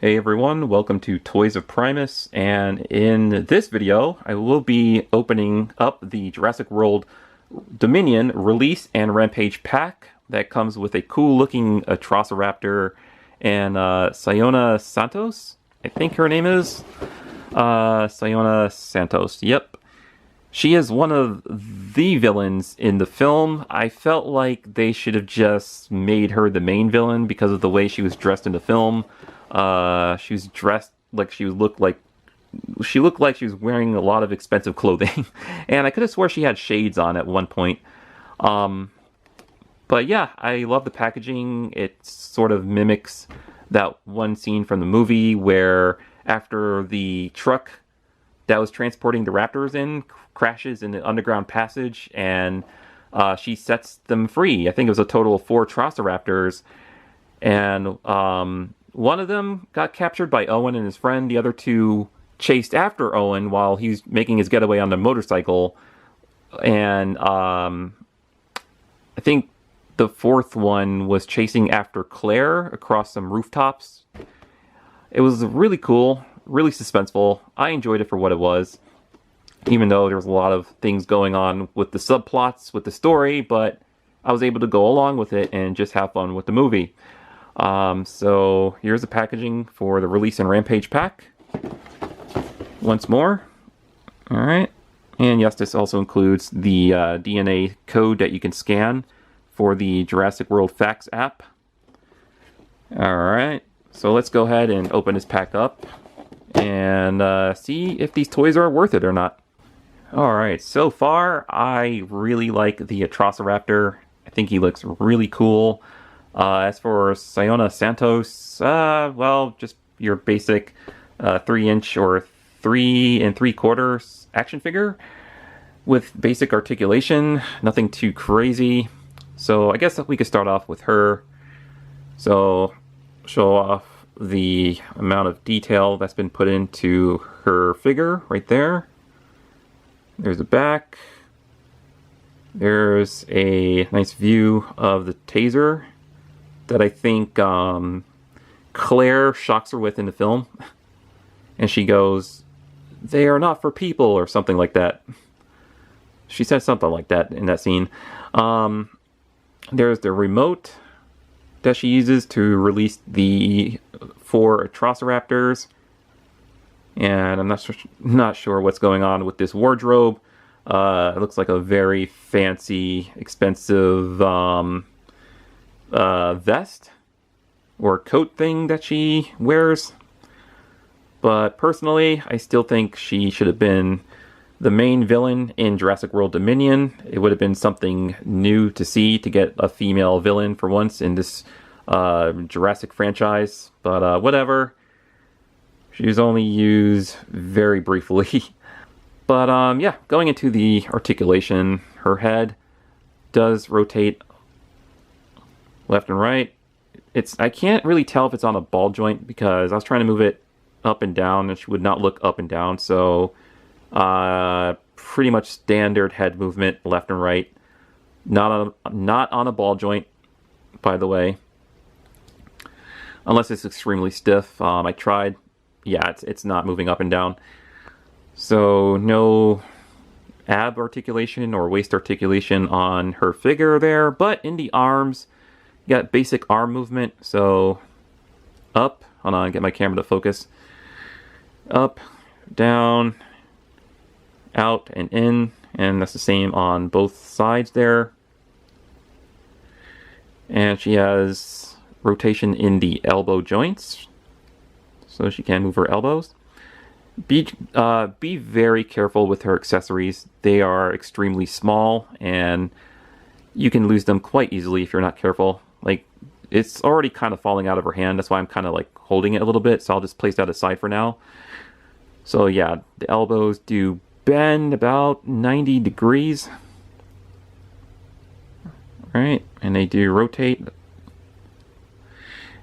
Hey everyone, welcome to Toys of Primus, and in this video I will be opening up the Jurassic World Dominion Release and Rampage pack that comes with a cool looking Atrociraptor and Soyona Santos, I think her name is. Soyona Santos, yep. She is one of the villains in the film. I felt like they should have just made her the main villain because of the way she was dressed in the film. She was dressed like she looked like she was wearing a lot of expensive clothing, and I could have swore she had shades on at one point. But yeah, I love the packaging. It sort of mimics that one scene from the movie where after the truck that was transporting the raptors in crashes in the underground passage, and she sets them free. I think it was a total of 4 Atrociraptors, and one of them got captured by Owen and his friend. The other 2 chased after Owen while he's making his getaway on the motorcycle. And I think the 4th one was chasing after Claire across some rooftops. It was really cool, really suspenseful. I enjoyed it for what it was, even though there was a lot of things going on with the subplots, with the story, but I was able to go along with it and just have fun with the movie. So here's the packaging for the Release and Rampage pack. Once more. Alright. And yes, this also includes the DNA code that you can scan for the Jurassic World Facts app. Alright. So let's go ahead and open this pack up and see if these toys are worth it or not. Alright, so far I really like the Atrociraptor. I think he looks really cool. As for Soyona Santos, well, just your basic 3-inch or 3 3/4 action figure with basic articulation, nothing too crazy. So I guess we could start off with her. So show off the amount of detail that's been put into her figure right there. There's the back. There's a nice view of the taser that I think Claire shocks her with in the film. And she goes, "They are not for people," or something like that. She says something like that in that scene. There's the remote that she uses to release the 4 Atrociraptors. And I'm not sure what's going on with this wardrobe. It looks like a very fancy, expensive vest or coat thing that she wears. But personally, I still think she should have been the main villain in Jurassic World Dominion. It would have been something new to see, to get a female villain for once in this Jurassic franchise. But whatever. She was only used very briefly. But yeah, going into the articulation, her head does rotate left and right. I can't really tell if it's on a ball joint because I was trying to move it up and down and she would not look up and down. So pretty much standard head movement left and right. Not on a ball joint, by the way. Unless it's extremely stiff. I tried. Yeah, it's not moving up and down. So no ab articulation or waist articulation on her figure there. But in the arms, you got basic arm movement. So up, hold on, get my camera to focus. Up, down, out, and in. And that's the same on both sides there. And she has rotation in the elbow joints, so she can move her elbows. Be very careful with her accessories. They are extremely small, and you can lose them quite easily if you're not careful. Like, it's already kind of falling out of her hand. That's why I'm kind of like holding it a little bit, so I'll just place that aside for now. So yeah, the elbows do bend about 90 degrees. Alright, and they do rotate.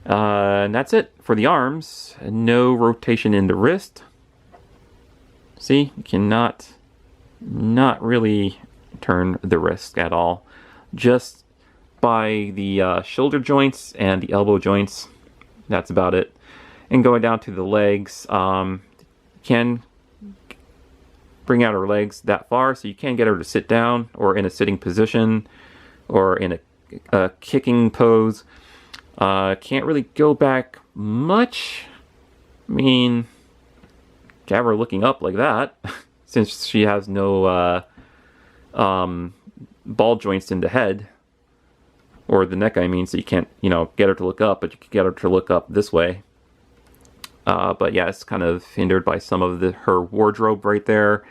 And that's it for the arms. No rotation in the wrist. See, you cannot not really turn the wrist at all. Just by the shoulder joints and the elbow joints. That's about it. And going down to the legs, can bring out her legs that far, so you can get her to sit down or in a sitting position or in a kicking pose. Can't really go back much. I mean, have her looking up like that, since she has no ball joints in the head or the neck, I mean, so you can't, get her to look up, but you can get her to look up this way. But yeah, it's kind of hindered by some of her wardrobe right there.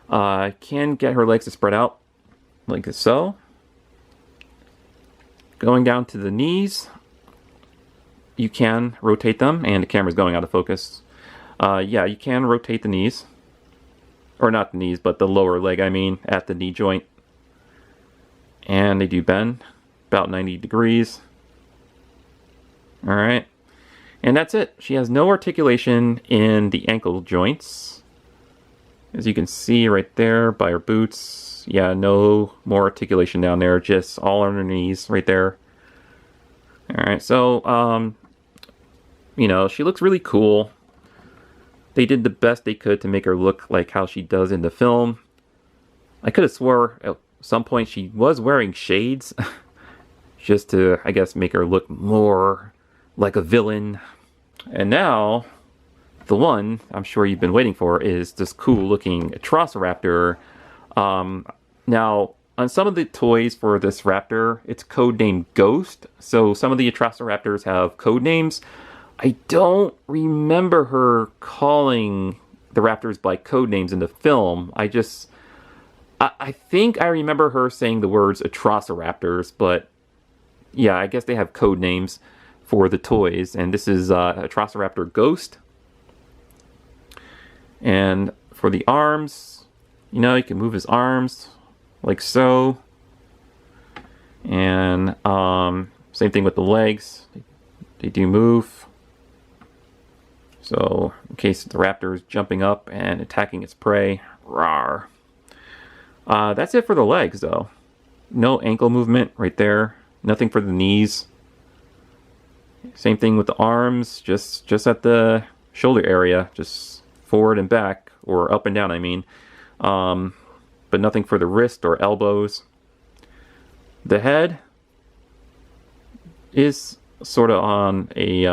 Can get her legs to spread out like so. Going down to the knees, you can rotate them, and the camera's going out of focus. Yeah, you can rotate the knees. Or not the knees, but the lower leg, I mean, at the knee joint. And they do bend about 90 degrees. Alright. And that's it. She has no articulation in the ankle joints. As you can see right there by her boots. Yeah, no more articulation down there. Just all on her knees right there. Alright, so, she looks really cool. They did the best they could to make her look like how she does in the film. I could have swore at some point she was wearing shades. Just to, I guess, make her look more like a villain. And now, the one I'm sure you've been waiting for is this cool looking Atrociraptor. Now, on some of the toys for this raptor, it's codenamed Ghost. So some of the Atrociraptors have code names. I don't remember her calling the raptors by code names in the film. I think I remember her saying the words Atrociraptors, but yeah, I guess they have code names for the toys. And this is Atrociraptor Ghost. And for the arms, you can move his arms like so. And same thing with the legs. They do move. So, in case the raptor is jumping up and attacking its prey, rawr. That's it for the legs, though. No ankle movement right there. Nothing for the knees. Same thing with the arms, just at the shoulder area, just forward and back, or up and down, I mean. But nothing for the wrist or elbows. The head is sort of on a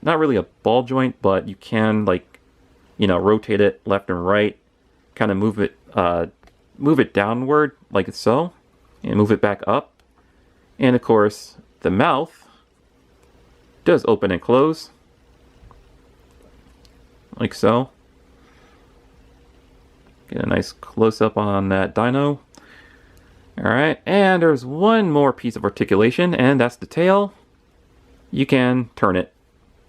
not really a ball joint, but you can rotate it left and right, kind of move it downward like so, and move it back up. And of course the mouth does open and close like so. Get a nice close-up on that dino. Alright, and there's one more piece of articulation, and that's the tail. You can turn it.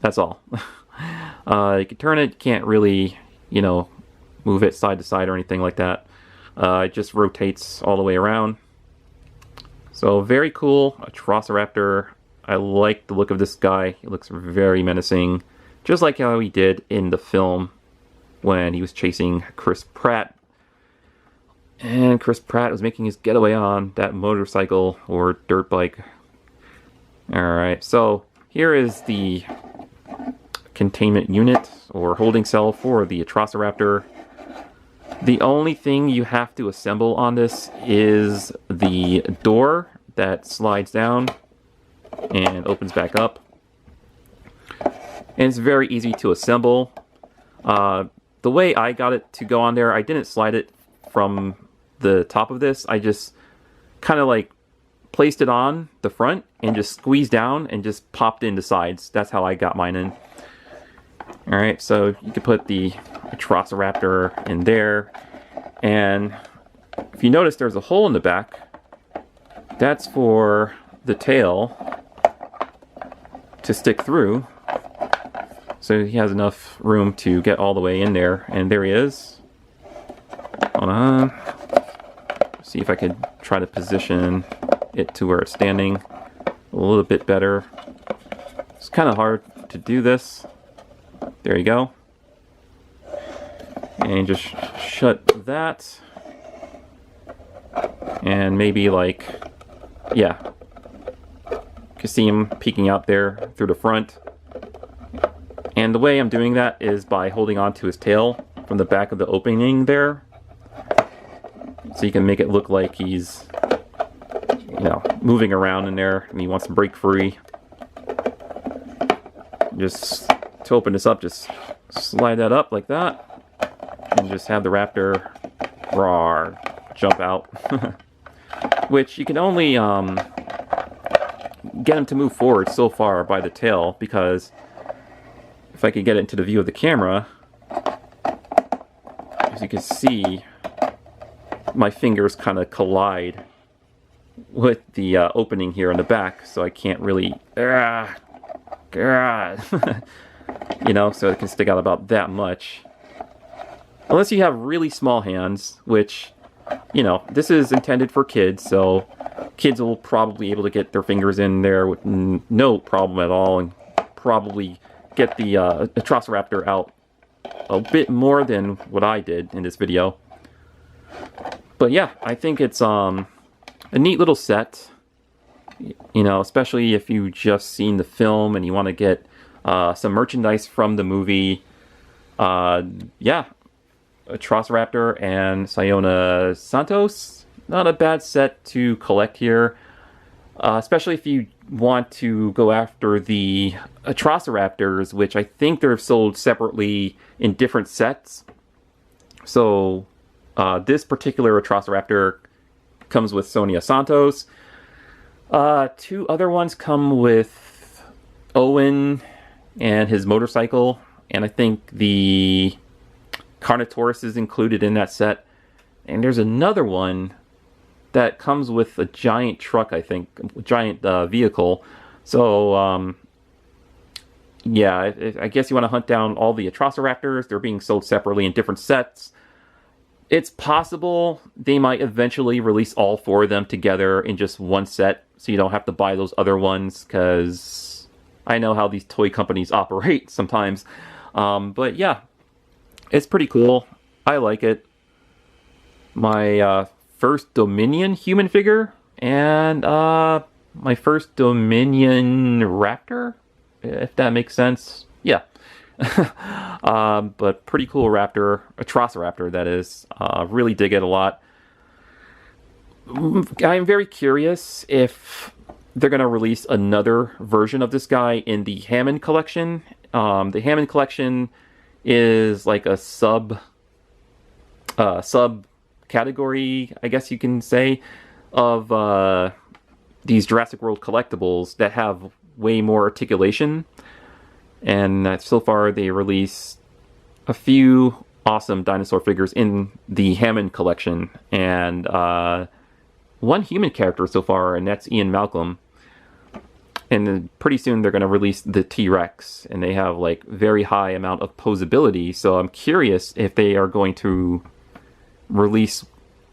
That's all. You can turn it. You can't really, move it side to side or anything like that. It just rotates all the way around. So very cool. Atrociraptor. I like the look of this guy. He looks very menacing. Just like how he did in the film when he was chasing Chris Pratt. And Chris Pratt was making his getaway on that motorcycle or dirt bike. Alright, so here is the containment unit or holding cell for the Atrociraptor. The only thing you have to assemble on this is the door that slides down and opens back up. And it's very easy to assemble. The way I got it to go on there, I didn't slide it from the top of this. I just kind of placed it on the front and just squeezed down and just popped in the sides. That's how I got mine in. Alright, so you can put the Atrociraptor in there. And if you notice, there's a hole in the back. That's for the tail to stick through. So he has enough room to get all the way in there. And there he is. Hold on. See if I could try to position it to where it's standing a little bit better. It's kind of hard to do this. There you go. And just shut that. And maybe yeah. You can see him peeking out there through the front. And the way I'm doing that is by holding on to his tail from the back of the opening there. So you can make it look like he's, you know, moving around in there and he wants to break free. Just to open this up, just slide that up like that. And just have the raptor roar, jump out. Which you can only get him to move forward so far by the tail, because if I could get it into the view of the camera, as you can see, my fingers kind of collide with the opening here on the back, so I can't really, you know, so it can stick out about that much. Unless you have really small hands, which, you know, this is intended for kids, so kids will probably be able to get their fingers in there with no problem at all, and probably get the Atrociraptor out a bit more than what I did in this video. But yeah, I think it's a neat little set, you know, especially if you just seen the film and you want to get some merchandise from the movie. Yeah, Atrociraptor and Soyona Santos, not a bad set to collect here, especially if you want to go after the Atrociraptors, which I think they're sold separately in different sets. So this particular Atrociraptor comes with Soyona Santos. Two other ones come with Owen and his motorcycle, and I think the Carnotaurus is included in that set. And there's another one that comes with a giant truck, I think, a giant vehicle. So, yeah, I guess you want to hunt down all the Atrociraptors. They're being sold separately in different sets. It's possible they might eventually release all four of them together in just one set, so you don't have to buy those other ones, because I know how these toy companies operate sometimes. But yeah, it's pretty cool. I like it. My first Dominion human figure, and my first Dominion Raptor, if that makes sense. Yeah. But pretty cool Raptor, Atrociraptor that is. Really dig it a lot. I'm very curious if they're going to release another version of this guy in the Hammond collection. The Hammond collection is like a sub category, I guess you can say, of these Jurassic World collectibles that have way more articulation. And so far they released a few awesome dinosaur figures in the Hammond collection, and one human character so far, and that's Ian Malcolm. And then pretty soon they're going to release the T-Rex, and they have like very high amount of posability, so I'm curious if they are going to release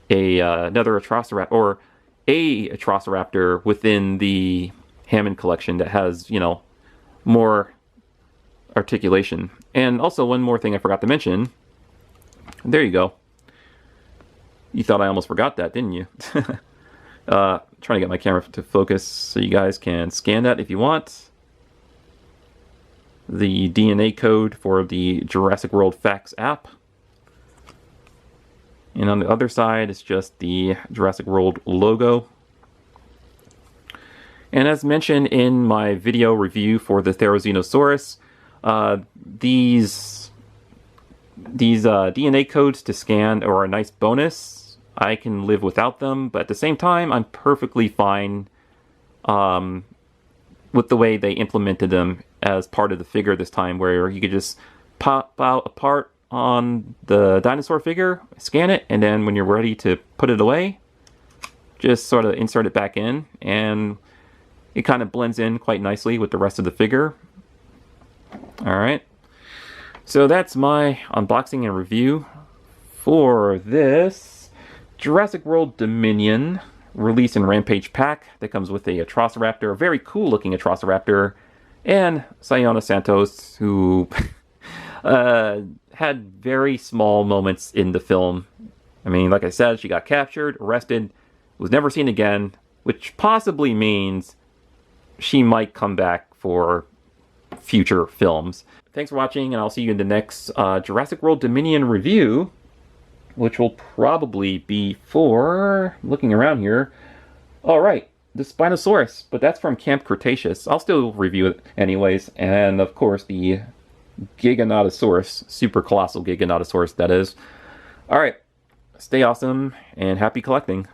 another Atrociraptor, or a Atrociraptor within the Hammond collection that has, you know, more articulation. And also one more thing I forgot to mention. There you go. You thought I almost forgot that, didn't you? Trying to get my camera to focus so you guys can scan that if you want. The DNA code for the Jurassic World Facts app. And on the other side, it's just the Jurassic World logo. And as mentioned in my video review for the Therizinosaurus, these DNA codes to scan are a nice bonus. I can live without them, but at the same time, I'm perfectly fine with the way they implemented them as part of the figure this time, where you could just pop out a part on the dinosaur figure, scan it, and then when you're ready to put it away, just sort of insert it back in, and it kind of blends in quite nicely with the rest of the figure. Alright, so that's my unboxing and review for this Jurassic World Dominion release and Rampage pack that comes with a Atrociraptor, a very cool looking Atrociraptor, and Soyona Santos, who had very small moments in the film. I mean, like I said, she got captured, arrested, was never seen again, which possibly means she might come back for future films. thanks for watching, and I'll see you in the next Jurassic World Dominion review, which will probably be for, looking around here, all right, the Spinosaurus, but that's from Camp Cretaceous. I'll still review it anyways, and of course the Giganotosaurus, super colossal Giganotosaurus that is. All right, stay awesome and happy collecting.